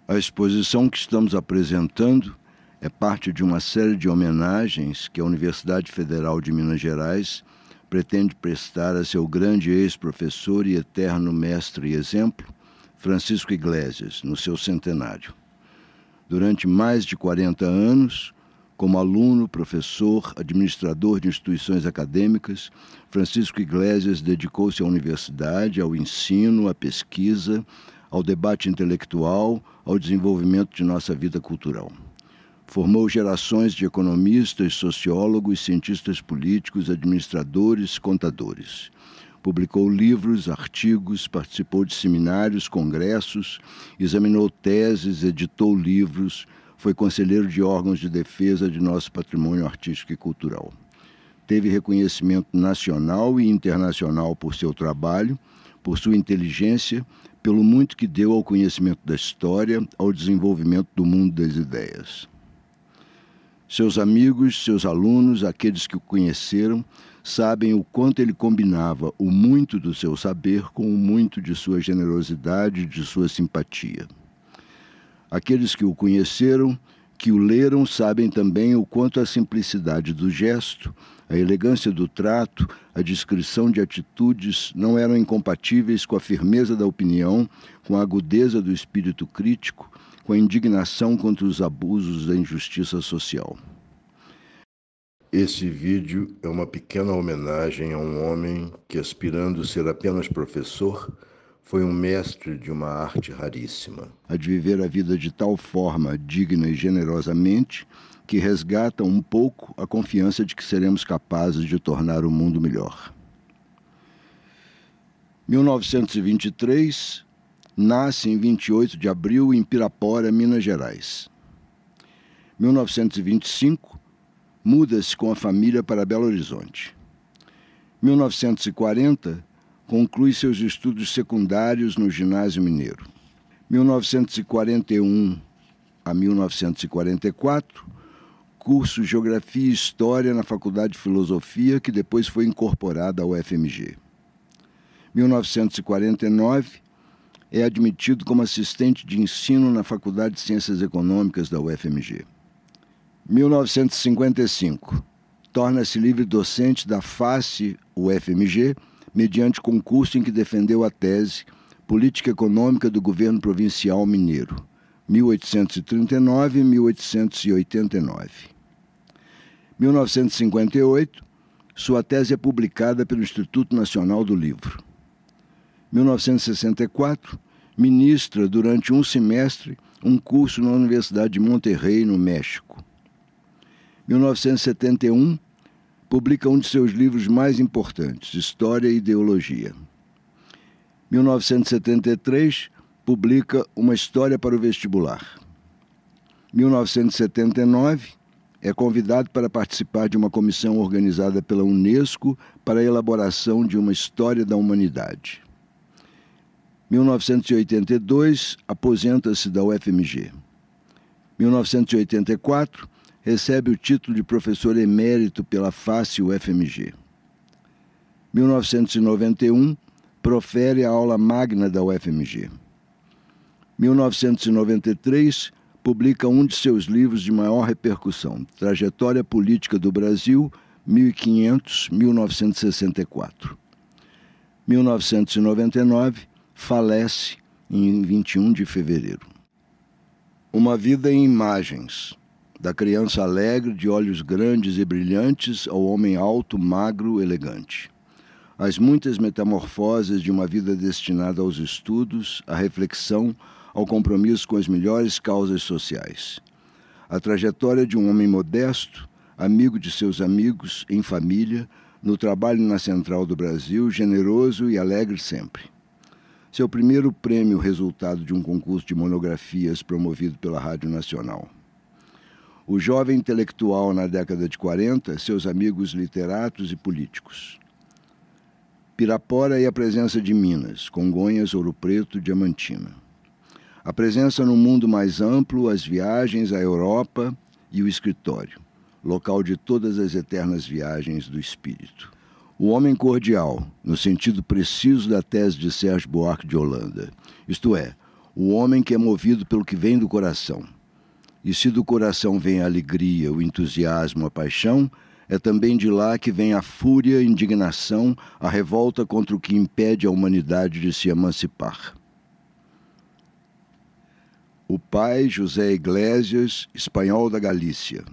A exposição que estamos apresentando é parte de uma série de homenagens que a Universidade Federal de Minas Gerais pretende prestar a seu grande ex-professor e eterno mestre e exemplo, Francisco Iglesias, no seu centenário. Durante mais de 40 anos, como aluno, professor, administrador de instituições acadêmicas, Francisco Iglesias dedicou-se à universidade, ao ensino, à pesquisa, ao debate intelectual, ao desenvolvimento de nossa vida cultural. Formou gerações de economistas, sociólogos, cientistas políticos, administradores, contadores. Publicou livros, artigos, participou de seminários, congressos, examinou teses, editou livros, foi conselheiro de órgãos de defesa de nosso patrimônio artístico e cultural. Teve reconhecimento nacional e internacional por seu trabalho, por sua inteligência, pelo muito que deu ao conhecimento da história, ao desenvolvimento do mundo das ideias. Seus amigos, seus alunos, aqueles que o conheceram, sabem o quanto ele combinava o muito do seu saber com o muito de sua generosidade e de sua simpatia. Aqueles que o conheceram, que o leram, sabem também o quanto a simplicidade do gesto, a elegância do trato, a discrição de atitudes não eram incompatíveis com a firmeza da opinião, com a agudeza do espírito crítico, com a indignação contra os abusos da injustiça social. Esse vídeo é uma pequena homenagem a um homem que, aspirando ser apenas professor, foi um mestre de uma arte raríssima. A de viver a vida de tal forma, digna e generosamente, que resgata um pouco a confiança de que seremos capazes de tornar o mundo melhor. 1923, nasce em 28 de abril em Pirapora, Minas Gerais. 1925, muda-se com a família para Belo Horizonte. 1940, conclui seus estudos secundários no Ginásio Mineiro. 1941 a 1944, curso Geografia e História na Faculdade de Filosofia, que depois foi incorporada ao UFMG. 1949, é admitido como assistente de ensino na Faculdade de Ciências Econômicas da UFMG. 1955, torna-se livre docente da FACE UFMG, mediante concurso em que defendeu a tese Política Econômica do Governo Provincial Mineiro, 1839 e 1889. 1958, sua tese é publicada pelo Instituto Nacional do Livro. 1964, ministra durante um semestre um curso na Universidade de Monterrey, no México. 1971, publica um de seus livros mais importantes, História e Ideologia. 1973, publica Uma História para o Vestibular. 1979, é convidado para participar de uma comissão organizada pela Unesco para a elaboração de uma História da Humanidade. 1982, aposenta-se da UFMG. 1984, recebe o título de professor emérito pela FACE UFMG. 1991, profere a aula magna da UFMG. 1993, publica um de seus livros de maior repercussão, Trajetória Política do Brasil, 1500-1964. 1999, falece em 21 de fevereiro. Uma vida em imagens, da criança alegre de olhos grandes e brilhantes ao homem alto, magro, elegante. As muitas metamorfoses de uma vida destinada aos estudos, à reflexão, ao compromisso com as melhores causas sociais. A trajetória de um homem modesto, amigo de seus amigos, em família, no trabalho na Central do Brasil, generoso e alegre sempre. Seu primeiro prêmio, resultado de um concurso de monografias promovido pela Rádio Nacional. O jovem intelectual na década de 40, seus amigos literatos e políticos. Pirapora e a presença de Minas, Congonhas, Ouro Preto, Diamantina. A presença no mundo mais amplo, as viagens à Europa e o escritório, local de todas as eternas viagens do espírito. O homem cordial, no sentido preciso da tese de Sérgio Buarque de Holanda, isto é, o homem que é movido pelo que vem do coração. E se do coração vem a alegria, o entusiasmo, a paixão, é também de lá que vem a fúria, a indignação, a revolta contra o que impede a humanidade de se emancipar. O pai, José Iglesias, espanhol da Galícia.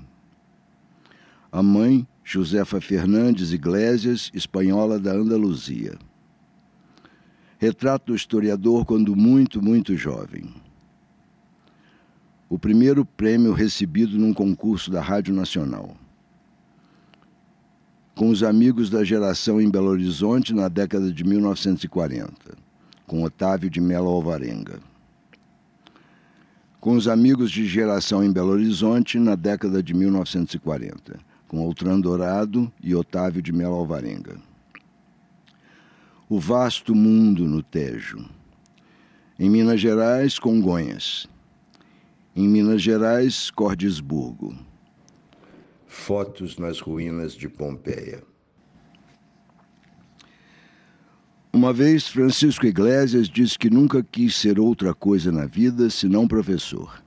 A mãe, Josefa Fernandes Iglesias, espanhola da Andaluzia. Retrato do historiador quando muito jovem. O primeiro prêmio recebido num concurso da Rádio Nacional. Com os amigos da geração em Belo Horizonte na década de 1940, com Otávio de Mello Alvarenga. Com os amigos de geração em Belo Horizonte na década de 1940, com Outran Dourado e Otávio de Mello Alvarenga. O vasto mundo no Tejo. Em Minas Gerais, Congonhas. Em Minas Gerais, Cordisburgo. Fotos nas ruínas de Pompeia. Uma vez, Francisco Iglesias disse que nunca quis ser outra coisa na vida senão professor.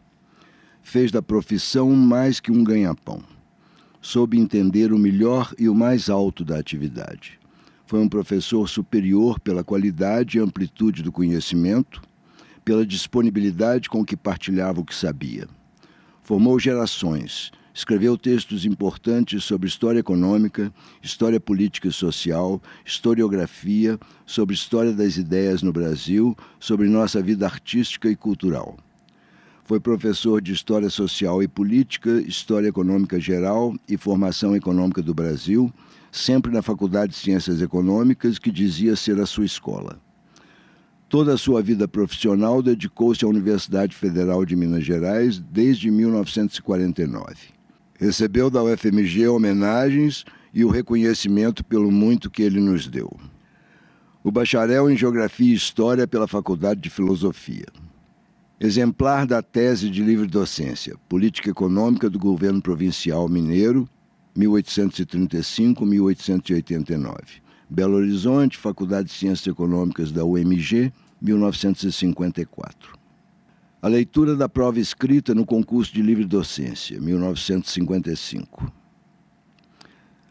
Fez da profissão mais que um ganha-pão. Soube entender o melhor e o mais alto da atividade. Foi um professor superior pela qualidade e amplitude do conhecimento, pela disponibilidade com que partilhava o que sabia. Formou gerações, escreveu textos importantes sobre história econômica, história política e social, historiografia, sobre história das ideias no Brasil, sobre nossa vida artística e cultural. Foi professor de História Social e Política, História Econômica Geral e Formação Econômica do Brasil, sempre na Faculdade de Ciências Econômicas, que dizia ser a sua escola. Toda a sua vida profissional dedicou-se à Universidade Federal de Minas Gerais desde 1949. Recebeu da UFMG homenagens e o reconhecimento pelo muito que ele nos deu. O bacharel em Geografia e História pela Faculdade de Filosofia. Exemplar da tese de livre docência, Política Econômica do Governo Provincial Mineiro, 1835-1889. Belo Horizonte, Faculdade de Ciências Econômicas da UMG, 1954. A leitura da prova escrita no concurso de livre docência, 1955.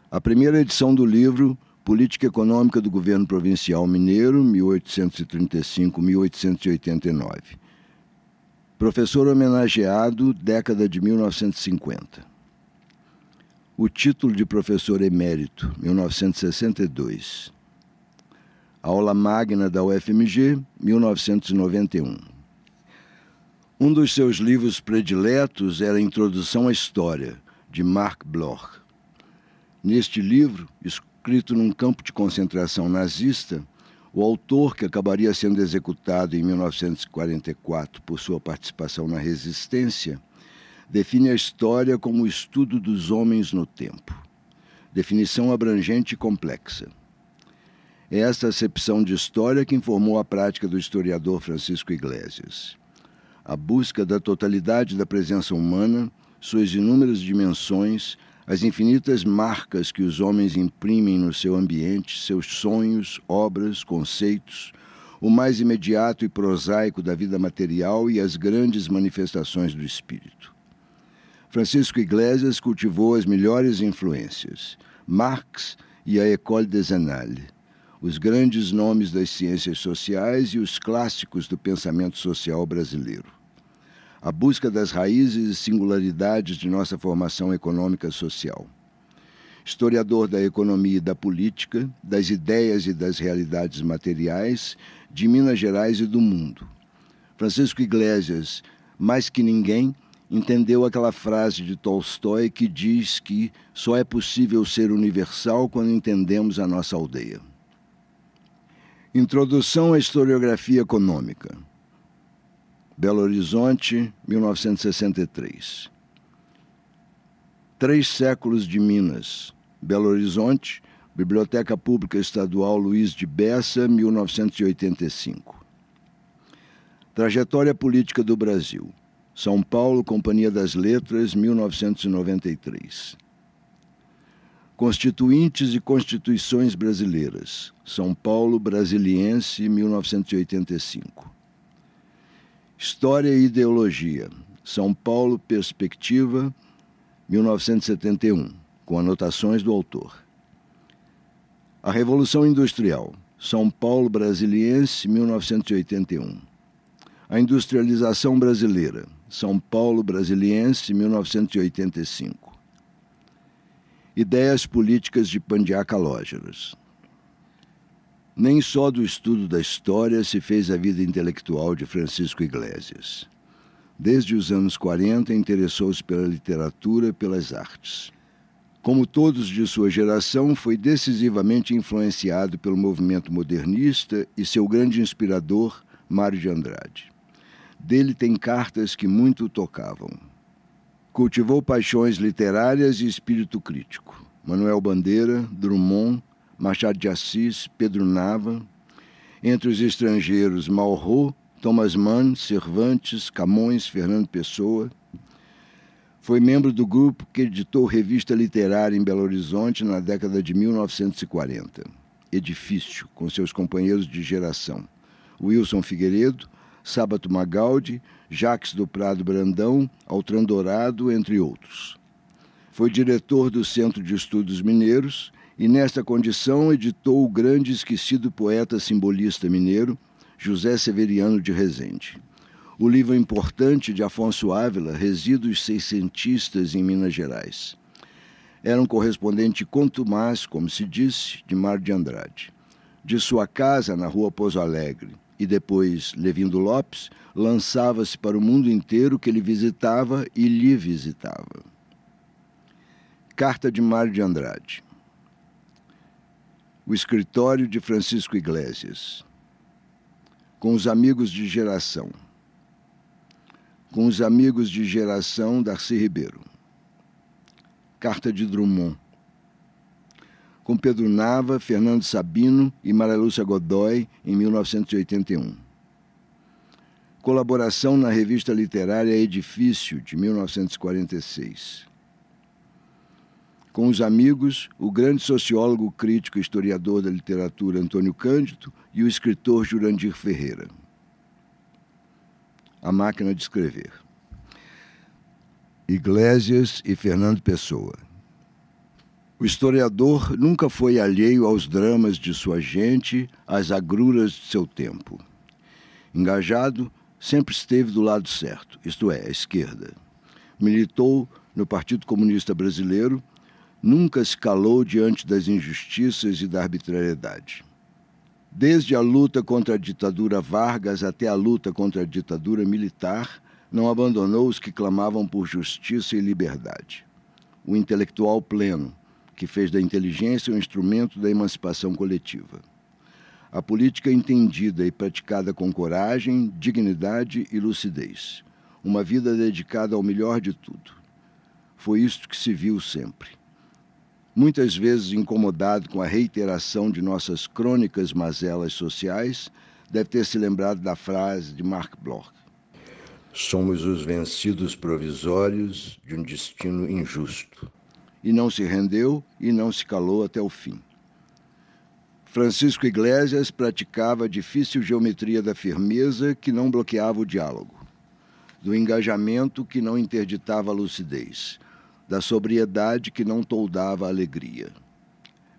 A primeira edição do livro Política Econômica do Governo Provincial Mineiro, 1835-1889. Professor homenageado, década de 1950. O título de professor emérito, 1962. Aula magna da UFMG, 1991. Um dos seus livros prediletos era a Introdução à História, de Marc Bloch. Neste livro, escrito num campo de concentração nazista, o autor, que acabaria sendo executado em 1944 por sua participação na resistência, define a história como o estudo dos homens no tempo. Definição abrangente e complexa. É esta acepção de história que informou a prática do historiador Francisco Iglesias. A busca da totalidade da presença humana, suas inúmeras dimensões, as infinitas marcas que os homens imprimem no seu ambiente, seus sonhos, obras, conceitos, o mais imediato e prosaico da vida material e as grandes manifestações do espírito. Francisco Iglesias cultivou as melhores influências, Marx e a École des Annales, os grandes nomes das ciências sociais e os clássicos do pensamento social brasileiro. A busca das raízes e singularidades de nossa formação econômica social. Historiador da economia e da política, das ideias e das realidades materiais, de Minas Gerais e do mundo. Francisco Iglesias, mais que ninguém, entendeu aquela frase de Tolstói que diz que só é possível ser universal quando entendemos a nossa aldeia. Introdução à historiografia econômica. Belo Horizonte, 1963. 3 séculos de Minas. Belo Horizonte, Biblioteca Pública Estadual Luiz de Bessa, 1985. Trajetória política do Brasil. São Paulo, Companhia das Letras, 1993. Constituintes e Constituições Brasileiras. São Paulo, Brasiliense, 1985. História e Ideologia. São Paulo, Perspectiva, 1971, com anotações do autor. A Revolução Industrial. São Paulo Brasiliense, 1981. A Industrialização Brasileira. São Paulo Brasiliense, 1985. Ideias Políticas de Pandiá Calógeras. Nem só do estudo da história se fez a vida intelectual de Francisco Iglesias. Desde os anos 40, interessou-se pela literatura e pelas artes. Como todos de sua geração, foi decisivamente influenciado pelo movimento modernista e seu grande inspirador, Mário de Andrade. Dele tem cartas que muito o tocavam. Cultivou paixões literárias e espírito crítico. Manuel Bandeira, Drummond, Machado de Assis, Pedro Nava. Entre os estrangeiros, Malraux, Thomas Mann, Cervantes, Camões, Fernando Pessoa. Foi membro do grupo que editou revista literária em Belo Horizonte na década de 1940. Edifício, com seus companheiros de geração. Wilson Figueiredo, Sábato Magaldi, Jacques do Prado Brandão, Altran Dourado, entre outros. Foi diretor do Centro de Estudos Mineiros e, nesta condição, editou o grande e esquecido poeta simbolista mineiro, José Severiano de Rezende. O livro importante de Afonso Ávila, Resíduos Seiscentistas em Minas Gerais. Era um correspondente contumaz, como se disse, de Mário de Andrade. De sua casa, na rua Pouso Alegre, e depois Levindo Lopes, lançava-se para o mundo inteiro que ele visitava e lhe visitava. Carta de Mário de Andrade. O escritório de Francisco Iglesias. Com os amigos de geração. Com os amigos de geração, Darcy Ribeiro. Carta de Drummond. Com Pedro Nava, Fernando Sabino e Maria Lúcia Godoy, em 1981. Colaboração na revista literária Edifício, de 1946. Com os amigos, o grande sociólogo, crítico e historiador da literatura Antônio Cândido e o escritor Jurandir Ferreira. A Máquina de Escrever. Iglesias e Fernando Pessoa. O historiador nunca foi alheio aos dramas de sua gente, às agruras de seu tempo. Engajado, sempre esteve do lado certo, isto é, à esquerda. Militou no Partido Comunista Brasileiro, nunca se calou diante das injustiças e da arbitrariedade. Desde a luta contra a ditadura Vargas até a luta contra a ditadura militar, não abandonou os que clamavam por justiça e liberdade. O intelectual pleno, que fez da inteligência um instrumento da emancipação coletiva. A política entendida e praticada com coragem, dignidade e lucidez. Uma vida dedicada ao melhor de tudo. Foi isto que se viu sempre. Muitas vezes incomodado com a reiteração de nossas crônicas mazelas sociais, deve ter se lembrado da frase de Marc Bloch. Somos os vencidos provisórios de um destino injusto. E não se rendeu e não se calou até o fim. Francisco Iglesias praticava a difícil geometria da firmeza que não bloqueava o diálogo, do engajamento que não interditava a lucidez, da sobriedade que não toldava a alegria.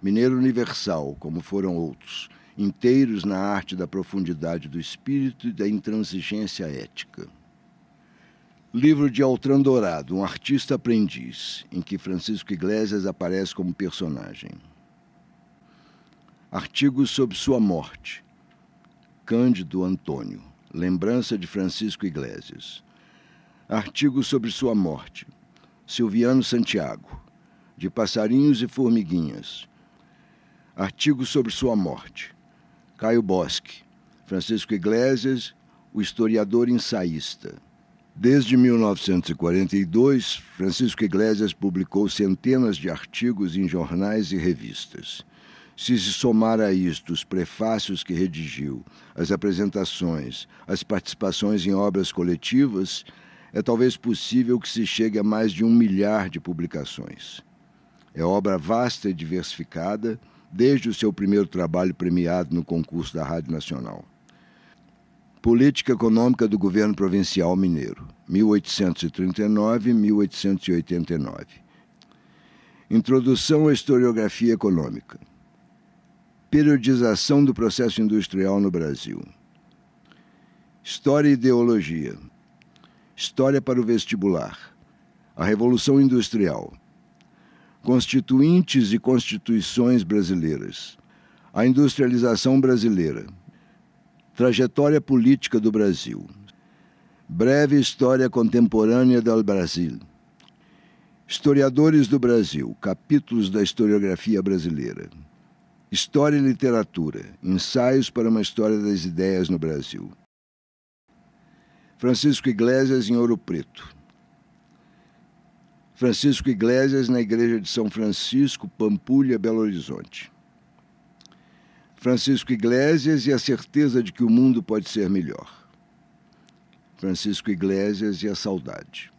Mineiro universal, como foram outros, inteiros na arte da profundidade do espírito e da intransigência ética. Livro de Altran Dourado, um artista aprendiz, em que Francisco Iglesias aparece como personagem. Artigos sobre sua morte. Cândido Antônio, lembrança de Francisco Iglesias. Artigos sobre sua morte. Silviano Santiago, de Passarinhos e Formiguinhas. Artigos sobre sua morte. Caio Bosque, Francisco Iglesias, o historiador ensaísta. Desde 1942, Francisco Iglesias publicou centenas de artigos em jornais e revistas. Se somar a isto os prefácios que redigiu, as apresentações, as participações em obras coletivas, é talvez possível que se chegue a mais de 1 milhar de publicações. É obra vasta e diversificada, desde o seu primeiro trabalho premiado no concurso da Rádio Nacional. Política Econômica do Governo Provincial Mineiro, 1839-1889. Introdução à Historiografia Econômica. Periodização do processo industrial no Brasil. História e Ideologia. História para o vestibular. A Revolução Industrial. Constituintes e Constituições brasileiras. A industrialização brasileira. Trajetória política do Brasil. Breve história contemporânea do Brasil. Historiadores do Brasil. Capítulos da historiografia brasileira. História e literatura. Ensaios para uma história das ideias no Brasil. Francisco Iglesias em Ouro Preto. Francisco Iglesias na Igreja de São Francisco, Pampulha, Belo Horizonte. Francisco Iglesias e a certeza de que o mundo pode ser melhor. Francisco Iglesias e a saudade.